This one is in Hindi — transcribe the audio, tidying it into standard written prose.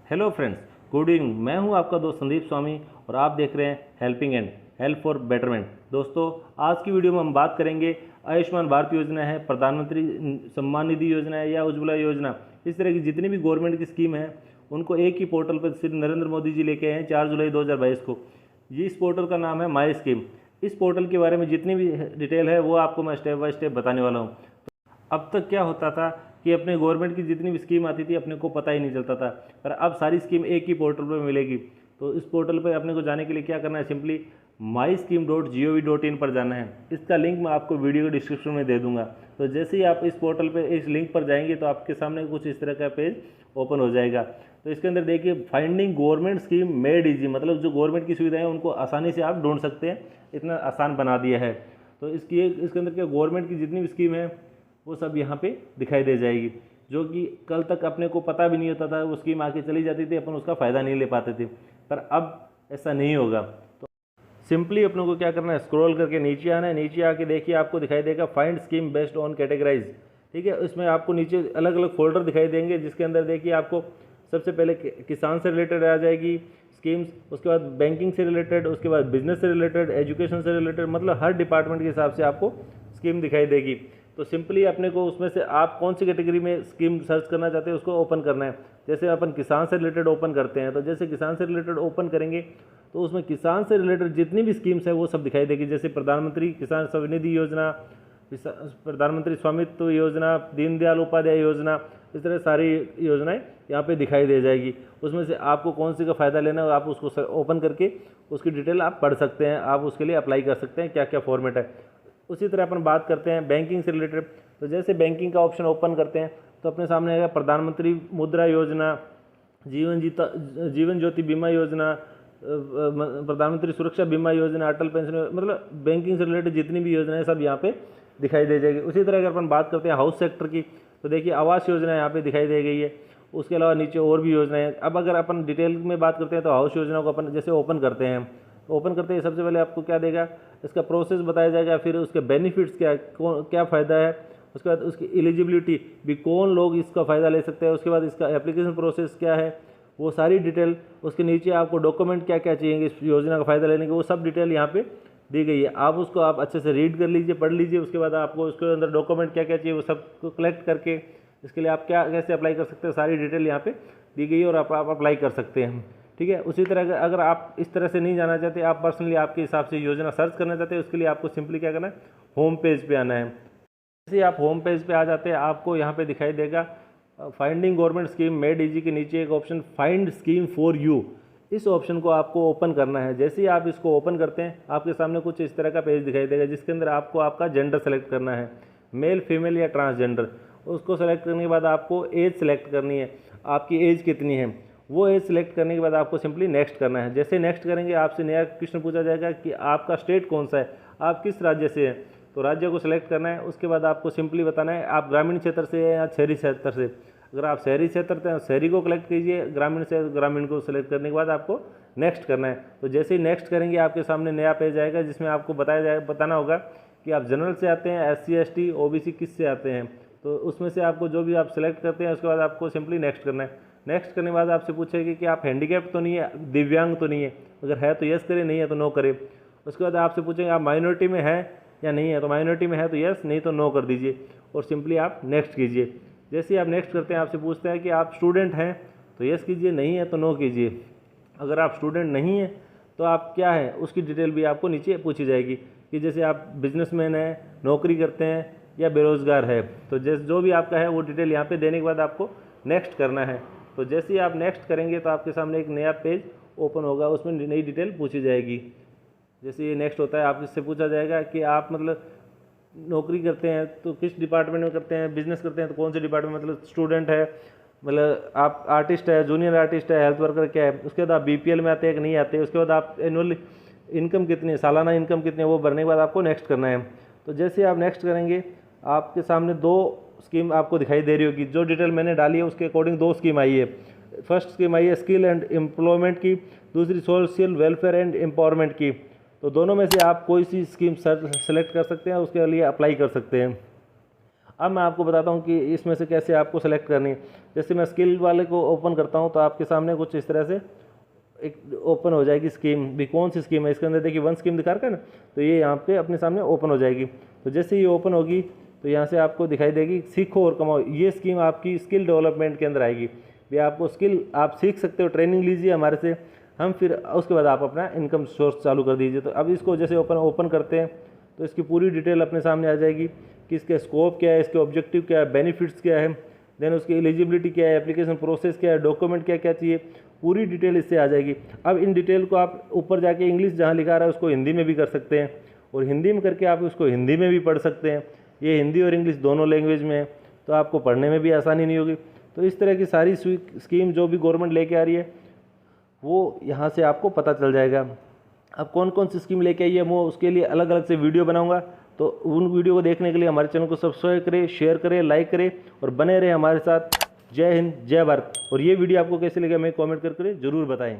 Hello friends, good evening. मैं हूं आपका दोस्त संदीप स्वामी और आप देख रहे हैं helping and help for betterment. दोस्तों, आज की वीडियो में हम बात करेंगे आयुष्मान भारत योजना है, प्रधानमंत्री सम्मान निधि योजना है या उज्ज्वला योजना। इस तरह की जितनी भी गवर्नमेंट की स्कीम है उनको एक ही पोर्टल पर सिर्फ नरेंद्र मोदी जी लेके आए हैं 4 जुलाई 2022 को। ये इस पोर्टल का नाम है माई स्कीम। इस पोर्टल के बारे में जितनी भी डिटेल है वो आपको मैं स्टेप बाय स्टेप बताने वाला हूँ। अब तक क्या होता था कि अपने गवर्नमेंट की जितनी भी स्कीम आती थी अपने को पता ही नहीं चलता था, पर अब सारी स्कीम एक ही पोर्टल पर मिलेगी। तो इस पोर्टल पर अपने को जाने के लिए क्या करना है, सिंपली myscheme.gov.in पर जाना है। इसका लिंक मैं आपको वीडियो के डिस्क्रिप्शन में दे दूंगा। तो जैसे ही आप इस पोर्टल पे इस लिंक पर जाएंगे तो आपके सामने कुछ इस तरह का पेज ओपन हो जाएगा। तो इसके अंदर देखिए, finding government scheme made easy, मतलब जो गवर्नमेंट की सुविधाएं हैं उनको आसानी से आप ढूंढ सकते हैं, इतना आसान बना दिया है। तो इसके अंदर क्या गवर्नमेंट की जितनी भी स्कीम है वो सब यहाँ पे दिखाई दे जाएगी, जो कि कल तक अपने को पता भी नहीं होता था। वो स्कीम आके चली जाती थी, अपन उसका फ़ायदा नहीं ले पाते थे, पर अब ऐसा नहीं होगा। तो सिंपली अपनों को क्या करना है, स्क्रॉल करके नीचे आना है। नीचे आके देखिए आपको दिखाई देगा find scheme based on categorize. ठीक है, इसमें आपको नीचे अलग अलग फोल्डर दिखाई देंगे, जिसके अंदर देखिए आपको सबसे पहले किसान से रिलेटेड आ जाएगी स्कीम्स, उसके बाद बैंकिंग से रिलेटेड, उसके बाद बिजनेस से रिलेटेड, एजुकेशन से रिलेटेड, मतलब हर डिपार्टमेंट के हिसाब से आपको स्कीम दिखाई देगी। तो सिंपली अपने को उसमें से आप कौन सी कैटेगरी में स्कीम सर्च करना चाहते हैं उसको ओपन करना है। जैसे अपन किसान से रिलेटेड ओपन करते हैं, तो जैसे किसान से रिलेटेड ओपन करेंगे तो उसमें किसान से रिलेटेड जितनी भी स्कीम्स है वो सब दिखाई देगी। जैसे प्रधानमंत्री किसान स्वनिधि योजना, प्रधानमंत्री स्वामित्व योजना, दीनदयाल उपाध्याय योजना, इस तरह सारी योजनाएं यहाँ पे दिखाई दे जाएगी। उसमें से आपको कौन सी का फ़ायदा लेना है आप उसको ओपन करके उसकी डिटेल आप पढ़ सकते हैं, आप उसके लिए अप्लाई कर सकते हैं क्या क्या फॉर्मेट है। उसी तरह अपन बात करते हैं बैंकिंग से रिलेटेड। तो जैसे बैंकिंग का ऑप्शन ओपन करते हैं तो अपने सामने आएगा प्रधानमंत्री मुद्रा योजना, जीवन ज्योति बीमा योजना, प्रधानमंत्री सुरक्षा बीमा योजना, अटल पेंशन, मतलब बैंकिंग से रिलेटेड जितनी भी योजनाएं सब यहाँ पे दिखाई दे जाएगी। उसी तरह अगर अपन बात करते हैं हाउस सेक्टर की, तो देखिए आवास योजना यहाँ पे दिखाई दे गई है। उसके अलावा नीचे और भी योजनाएं। अब अगर अपन डिटेल में बात करते हैं तो हाउस योजना को अपन जैसे ओपन करते हैं, ओपन करते ही सबसे पहले आपको क्या देगा, इसका प्रोसेस बताया जाएगा, फिर उसके बेनिफिट्स क्या फ़ायदा है, उसके बाद उसकी एलिजिबिलिटी भी कौन लोग इसका फ़ायदा ले सकते हैं, उसके बाद इसका एप्लीकेशन प्रोसेस क्या है, वो सारी डिटेल। उसके नीचे आपको डॉक्यूमेंट क्या क्या चाहिए इस योजना का फ़ायदा लेने के, वो सब डिटेल यहाँ पे दी गई है। आप उसको आप अच्छे से रीड कर लीजिए, पढ़ लीजिए। उसके बाद आपको उसके अंदर डॉक्यूमेंट क्या क्या चाहिए वो सब को कलेक्ट करके इसके लिए आप क्या कैसे अप्लाई कर सकते हैं, सारी डिटेल यहाँ पे दी गई है और आप अप्लाई कर सकते हैं। ठीक है, उसी तरह अगर आप इस तरह से नहीं जाना चाहते, आप पर्सनली आपके हिसाब से योजना सर्च करना चाहते हैं, उसके लिए आपको सिंपली क्या करना है, होम पेज पे आना है। जैसे आप होम पेज पे आ जाते हैं आपको यहाँ पे दिखाई देगा finding government scheme made easy के नीचे एक option find scheme for you. इस ऑप्शन को आपको ओपन करना है। जैसे ही आप इसको ओपन करते हैं आपके सामने कुछ इस तरह का पेज दिखाई देगा, जिसके अंदर आपको आपका जेंडर सेलेक्ट करना है, मेल फीमेल या ट्रांसजेंडर। उसको सेलेक्ट करने के बाद आपको एज सेलेक्ट करनी है, आपकी एज कितनी है। वो एज सेलेक्ट करने के बाद आपको सिंपली नेक्स्ट करना है। जैसे नेक्स्ट करेंगे आपसे नया क्वेश्चन पूछा जाएगा कि आपका स्टेट कौन सा है, आप किस राज्य से हैं, तो राज्य को सिलेक्ट करना है। उसके बाद आपको सिंपली बताना है आप ग्रामीण क्षेत्र से हैं या शहरी क्षेत्र से। अगर आप शहरी क्षेत्र से शहरी को कलेक्ट कीजिए, ग्रामीण से ग्रामीण को सिलेक्ट करने के बाद आपको नेक्स्ट करना है। तो जैसे ही नेक्स्ट करेंगे आपके सामने नया पेज आएगा, जिसमें आपको बताना होगा कि आप जनरल से आते हैं, SC ST OBC किस से आते हैं। तो उसमें से आपको जो भी आप सिलेक्ट करते हैं उसके बाद आपको सिंपली नेक्स्ट करना है। नेक्स्ट करने के बाद आपसे पूछेगी कि आप हैंडीकैप तो नहीं है, दिव्यांग तो नहीं है। अगर है तो यस करें, नहीं है तो नो करें। उसके बाद आपसे पूछेंगे आप माइनॉरिटी में है या नहीं है, तो माइनॉरिटी में है तो यस, नहीं तो नो कर दीजिए और सिंपली आप नेक्स्ट कीजिए। जैसे ही आप नेक्स्ट करते हैं आपसे पूछते हैं कि आप स्टूडेंट हैं तो यस कीजिए, नहीं है तो नो कीजिए। अगर आप स्टूडेंट नहीं है तो आप क्या है उसकी डिटेल भी आपको नीचे पूछी जाएगी कि जैसे आप बिजनेसमैन हैं, नौकरी करते हैं या बेरोज़गार है। तो जो भी आपका है वो डिटेल यहाँ पे देने के बाद आपको नेक्स्ट करना है। तो जैसे ही आप नेक्स्ट करेंगे तो आपके सामने एक नया पेज ओपन होगा, उसमें नई डिटेल पूछी जाएगी। जैसे ये नेक्स्ट होता है आप इससे पूछा जाएगा कि आप मतलब नौकरी करते हैं तो किस डिपार्टमेंट में करते हैं, बिजनेस करते हैं तो कौन से डिपार्टमेंट, मतलब स्टूडेंट है, मतलब आप आर्टिस्ट है, जूनियर आर्टिस्ट है, हेल्थ वर्कर क्या है। उसके बाद आप BPL में आते हैं कि नहीं आते। उसके बाद आप एनुअल इनकम कितनी है, सालाना इनकम कितनी है, वो भरने के बाद आपको नेक्स्ट करना है। तो जैसे आप नेक्स्ट करेंगे आपके सामने 2 स्कीम आपको दिखाई दे रही होगी। जो डिटेल मैंने डाली है उसके अकॉर्डिंग 2 स्कीम आई है। फर्स्ट स्कीम आई है स्किल एंड एम्प्लॉयमेंट की, दूसरी सोशल वेलफेयर एंड एम्पावरमेंट की। तो दोनों में से आप कोई सी स्कीम सेलेक्ट कर सकते हैं, उसके लिए अप्लाई कर सकते हैं। अब मैं आपको बताता हूँ कि इसमें से कैसे आपको सेलेक्ट करनी है। जैसे मैं स्किल वाले को ओपन करता हूँ तो आपके सामने कुछ इस तरह से एक ओपन हो जाएगी स्कीम। भी कौन सी स्कीम है, इसके अंदर देखिए 1 स्कीम दिखा रखा है ना, तो ये यहाँ पे अपने सामने ओपन हो जाएगी। तो जैसे ये ओपन होगी तो यहाँ से आपको दिखाई देगी सीखो और कमाओ। ये स्कीम आपकी स्किल डेवलपमेंट के अंदर आएगी। भी आपको स्किल आप सीख सकते हो, ट्रेनिंग लीजिए हमारे से, हम फिर उसके बाद आप अपना इनकम सोर्स चालू कर दीजिए। तो अब इसको जैसे ओपन करते हैं तो इसकी पूरी डिटेल अपने सामने आ जाएगी कि इसका स्कोप क्या है, इसके ऑब्जेक्टिव क्या है, बेनिफिट्स क्या है, देन उसकी एलिजिबिलिटी क्या है, एप्लीकेशन प्रोसेस क्या है, डॉक्यूमेंट क्या क्या चाहिए, पूरी डिटेल इससे आ जाएगी। अब इन डिटेल को आप ऊपर जाके इंग्लिश जहाँ लिखा रहा है उसको हिंदी में भी कर सकते हैं, और हिंदी में करके आप उसको हिंदी में भी पढ़ सकते हैं। ये हिंदी और इंग्लिश दोनों लैंग्वेज में है, तो आपको पढ़ने में भी आसानी नहीं होगी। तो इस तरह की सारी स्कीम जो भी गवर्नमेंट लेके आ रही है वो यहाँ से आपको पता चल जाएगा। अब कौन कौन सी स्कीम लेके आई है वो उसके लिए अलग अलग से वीडियो बनाऊंगा, तो उन वीडियो को देखने के लिए हमारे चैनल को सब्सक्राइब करें, शेयर करें, लाइक करें और बने रहे हमारे साथ। जय हिंद, जय भारत। और ये वीडियो आपको कैसे लगा हमें कमेंट करके जरूर बताएं।